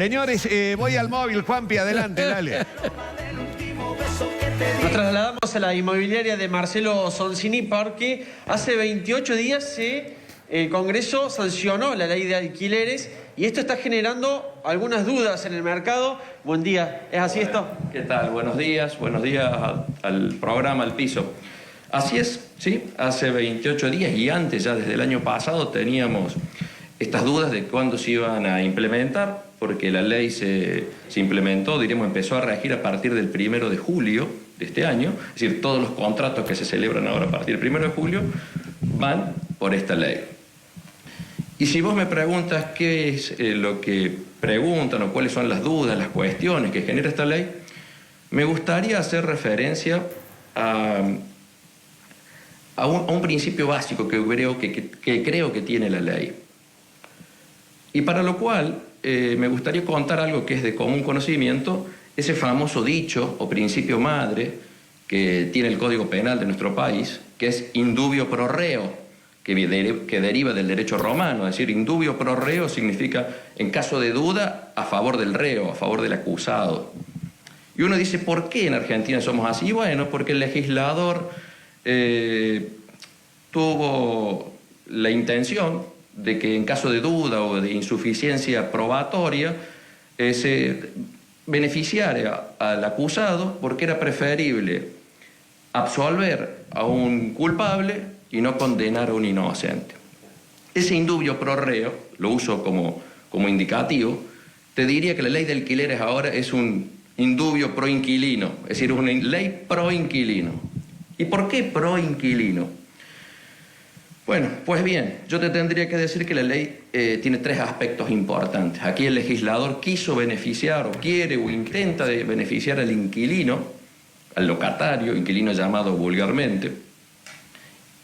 Señores, voy al móvil, Juanpi, adelante, dale. Nos trasladamos a la inmobiliaria de Marcelo Sonsini porque hace 28 días el Congreso sancionó la ley de alquileres y esto está generando algunas dudas en el mercado. Buen día, ¿es así esto? ¿Qué tal? Buenos días al programa, al piso. Así es, sí, hace 28 días y antes, ya desde el año pasado, teníamos estas dudas de cuándo se iban a implementar, porque la ley se implementó, diríamos, empezó a regir a partir del 1 de julio de este año, es decir, todos los contratos que se celebran ahora a partir del 1 de julio van por esta ley. Y si vos me preguntas qué es lo que preguntan o cuáles son las dudas, las cuestiones que genera esta ley, me gustaría hacer referencia a un principio básico que creo que tiene la ley. Y para lo cual me gustaría contar algo que es de común conocimiento, ese famoso dicho o principio madre que tiene el Código Penal de nuestro país, que es indubio pro reo, que deriva del derecho romano. Es decir, indubio pro reo significa, en caso de duda, a favor del reo, a favor del acusado. Y uno dice, ¿por qué en Argentina somos así? Bueno, porque el legislador tuvo la intención de que en caso de duda o de insuficiencia probatoria se beneficiara al acusado, porque era preferible absolver a un culpable y no condenar a un inocente. Ese indubio pro reo, lo uso como indicativo, te diría que la ley de alquileres ahora es un indubio pro inquilino, es decir, una ley pro inquilino. ¿Y por qué pro inquilino? Bueno, pues bien, yo te tendría que decir que la ley tiene tres aspectos importantes. Aquí el legislador quiso beneficiar, o quiere, o intenta beneficiar al inquilino, al locatario, inquilino llamado vulgarmente.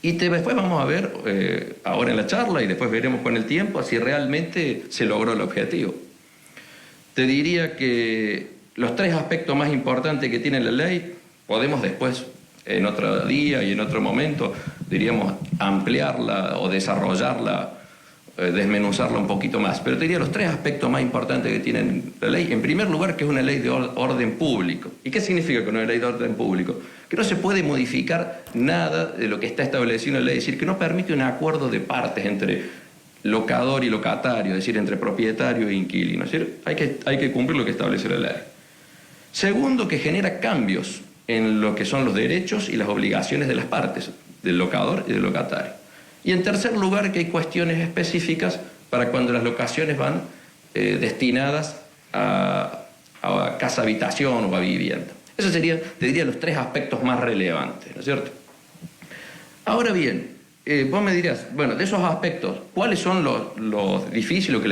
Y después vamos a ver, ahora en la charla, y después veremos con el tiempo, si realmente se logró el objetivo. Te diría que los tres aspectos más importantes que tiene la ley, podemos después, en otro día y en otro momento, diríamos, ampliarla o desarrollarla, desmenuzarla un poquito más. Pero te diría los tres aspectos más importantes que tiene la ley. En primer lugar, que es una ley de orden público. ¿Y qué significa que una ley de orden público? Que no se puede modificar nada de lo que está establecido en la ley. Es decir, que no permite un acuerdo de partes entre locador y locatario, es decir, entre propietario e inquilino. Es decir, hay que cumplir lo que establece la ley. Segundo, que genera cambios en lo que son los derechos y las obligaciones de las partes, del locador y del locatario. Y en tercer lugar, que hay cuestiones específicas para cuando las locaciones van destinadas a casa habitación o a vivienda. Esos serían, te diría, los tres aspectos más relevantes, ¿no es cierto? Ahora bien, vos me dirás, bueno, de esos aspectos, ¿cuáles son los difíciles,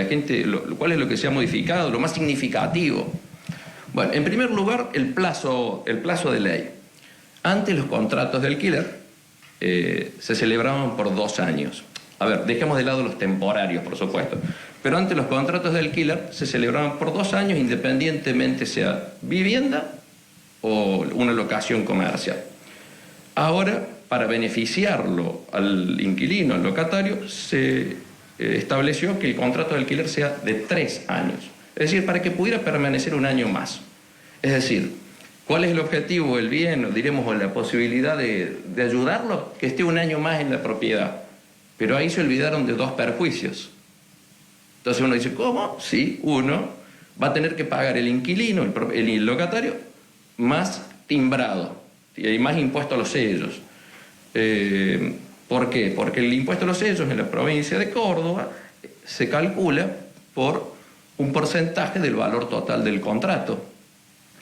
cuál es lo que se ha modificado, lo más significativo? Bueno, en primer lugar, el plazo de ley. Antes los contratos de alquiler se celebraban por 2 años. A ver, dejemos de lado los temporarios, por supuesto. Pero antes los contratos de alquiler se celebraban por 2 años, independientemente sea vivienda o una locación comercial. Ahora, para beneficiarlo al inquilino, al locatario, se estableció que el contrato de alquiler sea de 3 años. Es decir, para que pudiera permanecer 1 año más. Es decir, ¿cuál es el objetivo, el bien, o diremos, o la posibilidad de ayudarlo? Que esté 1 año más en la propiedad. Pero ahí se olvidaron de 2 perjuicios. Entonces uno dice, ¿cómo? Sí, uno va a tener que pagar el inquilino, el locatario, más timbrado, y hay más impuesto a los sellos. ¿Por qué? Porque el impuesto a los sellos en la provincia de Córdoba se calcula por un porcentaje del valor total del contrato.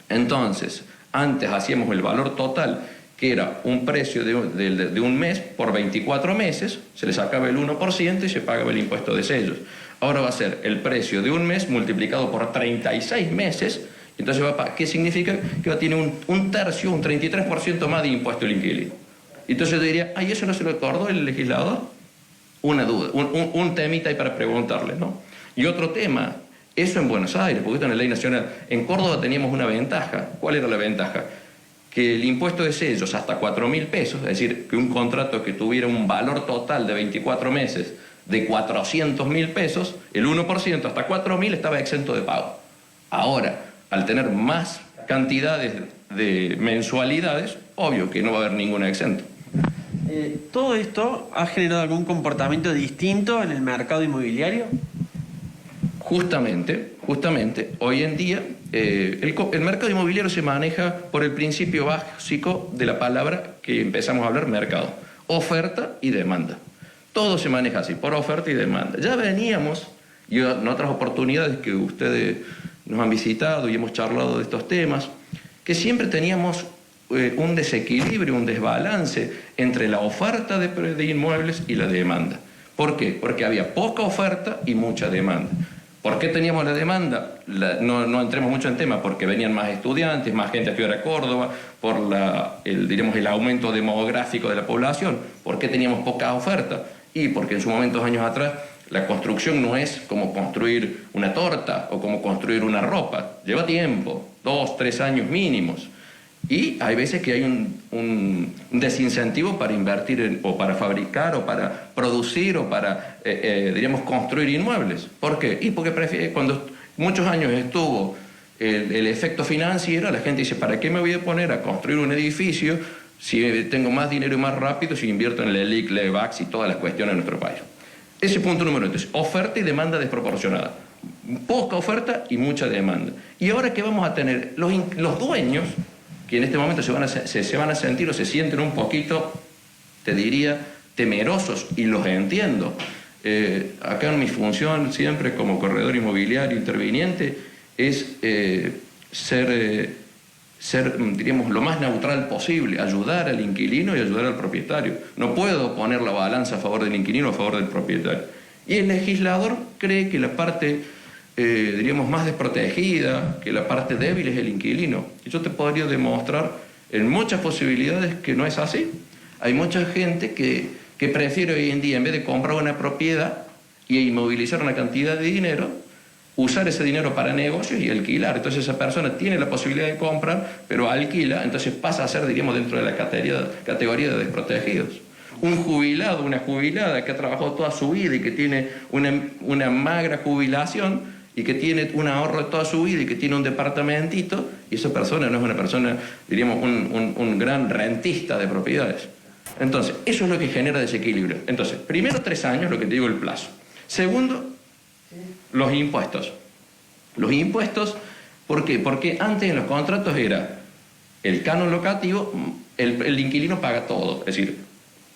Entonces, antes hacíamos el valor total, que era un precio de un mes por 24 meses, se le sacaba el 1% y se pagaba el impuesto de sellos. Ahora va a ser el precio de un mes multiplicado por 36 meses, entonces ¿qué significa? Que va a tener un tercio, un 33% más de impuesto el inquilino. Entonces yo diría, ¿y eso no se lo acordó el legislador? Una duda, un temita ahí para preguntarle, ¿no? Y otro tema, eso en Buenos Aires, porque esto en la ley nacional. En Córdoba teníamos una ventaja. ¿Cuál era la ventaja? Que el impuesto de sellos hasta 4.000 pesos, es decir, que un contrato que tuviera un valor total de 24 meses de 400.000 pesos, el 1% hasta 4.000 estaba exento de pago. Ahora, al tener más cantidades de mensualidades, obvio que no va a haber ningún exento. ¿Todo esto ha generado algún comportamiento distinto en el mercado inmobiliario? Justamente, hoy en día el mercado inmobiliario se maneja por el principio básico de la palabra que empezamos a hablar, mercado. Oferta y demanda. Todo se maneja así, por oferta y demanda. Ya veníamos, y en otras oportunidades que ustedes nos han visitado y hemos charlado de estos temas, que siempre teníamos un desequilibrio, un desbalance entre la oferta de inmuebles y la demanda. ¿Por qué? Porque había poca oferta y mucha demanda. ¿Por qué teníamos la demanda? No entremos mucho en tema, porque venían más estudiantes, más gente a estudiar a Córdoba, por el aumento demográfico de la población. ¿Por qué teníamos poca oferta? Y porque en su momento, años atrás, la construcción no es como construir una torta o como construir una ropa. Lleva tiempo, 2, 3 años mínimos. Y hay veces que hay un desincentivo para invertir o para fabricar o para producir o para, construir inmuebles. ¿Por qué? Y porque cuando muchos años estuvo el efecto financiero, la gente dice, ¿para qué me voy a poner a construir un edificio si tengo más dinero y más rápido si invierto en la LELIQ, la EVAX y todas las cuestiones de nuestro país? Ese punto número 3, oferta y demanda desproporcionada. Poca oferta y mucha demanda. Y ahora, ¿qué vamos a tener? Los dueños, que en este momento se van a sentir o se sienten un poquito, te diría, temerosos, y los entiendo. Acá en mi función siempre como corredor inmobiliario interviniente es ser, diríamos, lo más neutral posible, ayudar al inquilino y ayudar al propietario. No puedo poner la balanza a favor del inquilino o a favor del propietario. Y el legislador cree que la parte diríamos, más desprotegida, que la parte débil es el inquilino. Y yo te podría demostrar en muchas posibilidades que no es así. Hay mucha gente que prefiere hoy en día, en vez de comprar una propiedad y inmovilizar una cantidad de dinero, usar ese dinero para negocios y alquilar. Entonces esa persona tiene la posibilidad de comprar, pero alquila, entonces pasa a ser, diríamos, dentro de la categoría de desprotegidos. Un jubilado, una jubilada que ha trabajado toda su vida y que tiene una magra jubilación y que tiene un ahorro de toda su vida y que tiene un departamentito, y esa persona no es una persona, diríamos, un gran rentista de propiedades. Entonces, eso es lo que genera desequilibrio. Entonces, primero 3 años, lo que te digo, el plazo. Segundo, los impuestos. Los impuestos, ¿por qué? Porque antes en los contratos era el canon locativo, el inquilino paga todo, es decir,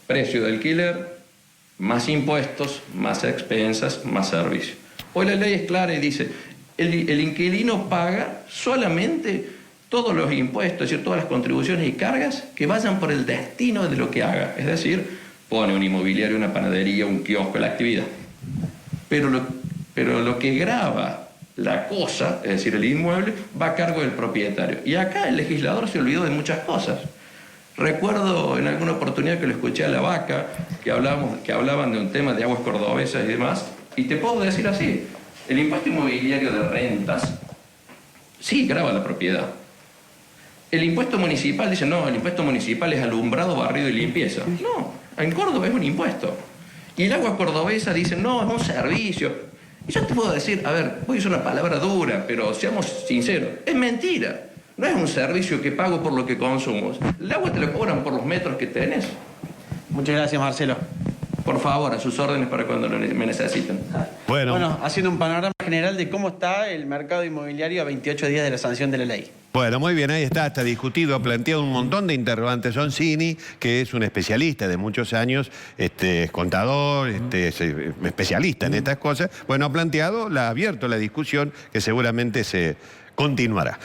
precio de alquiler, más impuestos, más expensas, más servicios. Hoy la ley es clara y dice, el inquilino paga solamente todos los impuestos, es decir, todas las contribuciones y cargas que vayan por el destino de lo que haga. Es decir, pone un inmobiliario, una panadería, un kiosco, la actividad. Pero lo que grava la cosa, es decir, el inmueble, va a cargo del propietario. Y acá el legislador se olvidó de muchas cosas. Recuerdo en alguna oportunidad que lo escuché a La Vaca, que hablaban de un tema de aguas cordobesas y demás, y te puedo decir así, el impuesto inmobiliario de rentas sí grava la propiedad. El impuesto municipal dice, no, el impuesto municipal es alumbrado, barrido y limpieza. No, en Córdoba es un impuesto. Y el agua cordobesa dice, no, es un servicio. Y yo te puedo decir, a ver, voy a usar una palabra dura, pero seamos sinceros, es mentira. No es un servicio que pago por lo que consumo. El agua te lo cobran por los metros que tenés. Muchas gracias, Marcelo. Por favor, a sus órdenes para cuando me necesiten. Bueno, haciendo un panorama general de cómo está el mercado inmobiliario a 28 días de la sanción de la ley. bueno, muy bien, ahí está discutido, ha planteado un montón de interrogantes. Sonsini, que es un especialista de muchos años, es contador, es especialista en estas cosas. Bueno, ha abierto la discusión que seguramente se continuará.